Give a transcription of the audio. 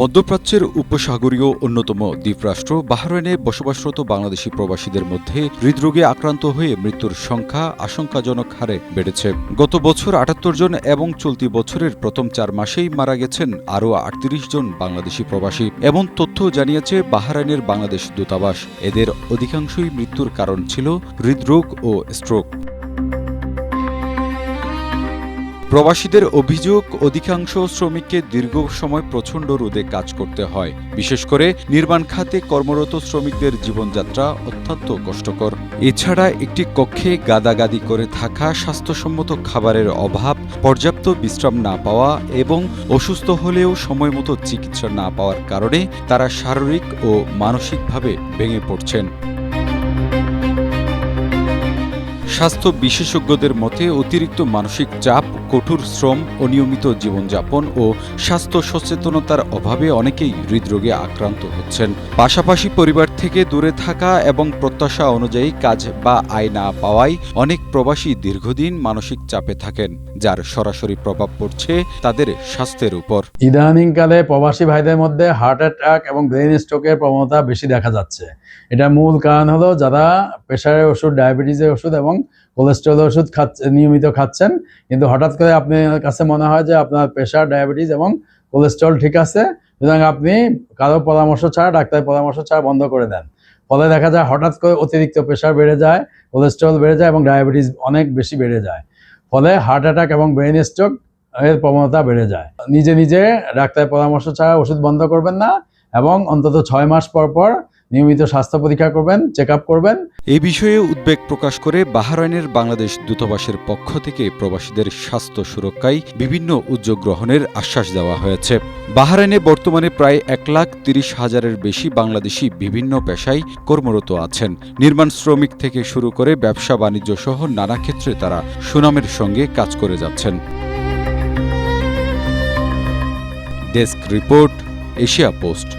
মধ্যপ্রাচ্যের উপসাগরীয় অন্যতম দ্বীপরাষ্ট্র বাহরাইনে বসবাসরত বাংলাদেশি প্রবাসীদের মধ্যে হৃদরোগে আক্রান্ত হয়ে মৃত্যুর সংখ্যা আশঙ্কাজনক হারে বেড়েছে। গত বছর ৭৮ জন এবং চলতি বছরের প্রথম ৪ মাসেই মারা গেছেন আরও ৩৮ জন বাংলাদেশি প্রবাসী। এমন তথ্য জানিয়েছে বাহরাইনের বাংলাদেশ দূতাবাস। এদের অধিকাংশই মৃত্যুর কারণ ছিল হৃদরোগ ও স্ট্রোক। প্রবাসীদের অভিযোগ, অধিকাংশ শ্রমিককে দীর্ঘ সময় প্রচণ্ড রোদে কাজ করতে হয়। বিশেষ করে নির্মাণ খাতে কর্মরত শ্রমিকদের জীবনযাত্রা অত্যন্ত কষ্টকর। এছাড়া একটি কক্ষে গাদাগাদি করে থাকা, স্বাস্থ্যসম্মত খাবারের অভাব, পর্যাপ্ত বিশ্রাম না পাওয়া এবং অসুস্থ হলেও সময়মতো চিকিৎসা না পাওয়ার কারণে তারা শারীরিক ও মানসিকভাবে ভেঙে পড়ছেন। স্বাস্থ্য বিশেষজ্ঞদের মতে অতিরিক্ত মানসিক চাপ, কঠোর শ্রম, অনিয়মিত জীবনযাপন ও স্বাস্থ্য সচেতনতার অভাবে অনেকেই হৃদরোগে আক্রান্ত হচ্ছেন। পাশাপাশি পরিবার থেকে দূরে থাকা এবং প্রত্যাশা অনুযায়ী কাজ বা আয় না পাওয়ায় অনেক প্রবাসী দীর্ঘদিন মানসিক চাপে থাকেন, যার সরাসরি প্রভাব পড়ছে তাদের স্বাস্থ্যের উপর। ইদানিংকালে প্রবাসী ভাইদের মধ্যে হার্ট অ্যাটাক এবং ব্রেন স্ট্রোকের প্রবণতা বেশি দেখা যাচ্ছে। এটা মূল কারণ হলো যারা প্রেশারের ওষুধ, ডায়াবেটিসের ওষুধ এবং কোলেস্টেরলের ওষুধ নিয়মিত খাচ্ছেন, কিন্তু হঠাৎ করে আপনার কাছে মনে হয় যে আপনার প্রেশার, ডায়াবেটিস এবং কোলেস্টেরল ঠিক আছে, সুতরাং আপনি কারো পরামর্শ ছাড়া, ডাক্তারের পরামর্শ ছাড়া বন্ধ করে দেন। ফলে দেখা যায় হঠাৎ করে অতিরিক্ত প্রেশার বেড়ে যায়, কোলেস্টেরল বেড়ে যায় এবং ডায়াবেটিস অনেক বেশি বেড়ে যায়। ফলে হার্ট অ্যাটাক এবং ব্রেন স্ট্রোক এর প্রবণতা বেড়ে যায়। নিজে নিজে ডাক্তারের পরামর্শ ছাড়া ওষুধ বন্ধ করবেন না এবং অন্তত ৬ মাস পর পর নিয়মিত স্বাস্থ্য পরীক্ষা করবেন, চেক আপ করবেন। এই বিষয়ে উদ্বেগ প্রকাশ করে বাহরাইনের বাংলাদেশ দূতাবাসের পক্ষ থেকে প্রবাসীদের স্বাস্থ্য সুরক্ষায় বিভিন্ন উদ্যোগ গ্রহণের আশ্বাস দেওয়া হয়েছে। বাহরাইনে বর্তমানে প্রায় ১,৩০,০০০-এর বেশি বাংলাদেশি বিভিন্ন পেশায় কর্মরত আছেন। নির্মাণ শ্রমিক থেকে শুরু করে ব্যবসা বাণিজ্য সহ নানা ক্ষেত্রে তারা সুনামের সঙ্গে কাজ করে যাচ্ছেন। Desk report, Asia post.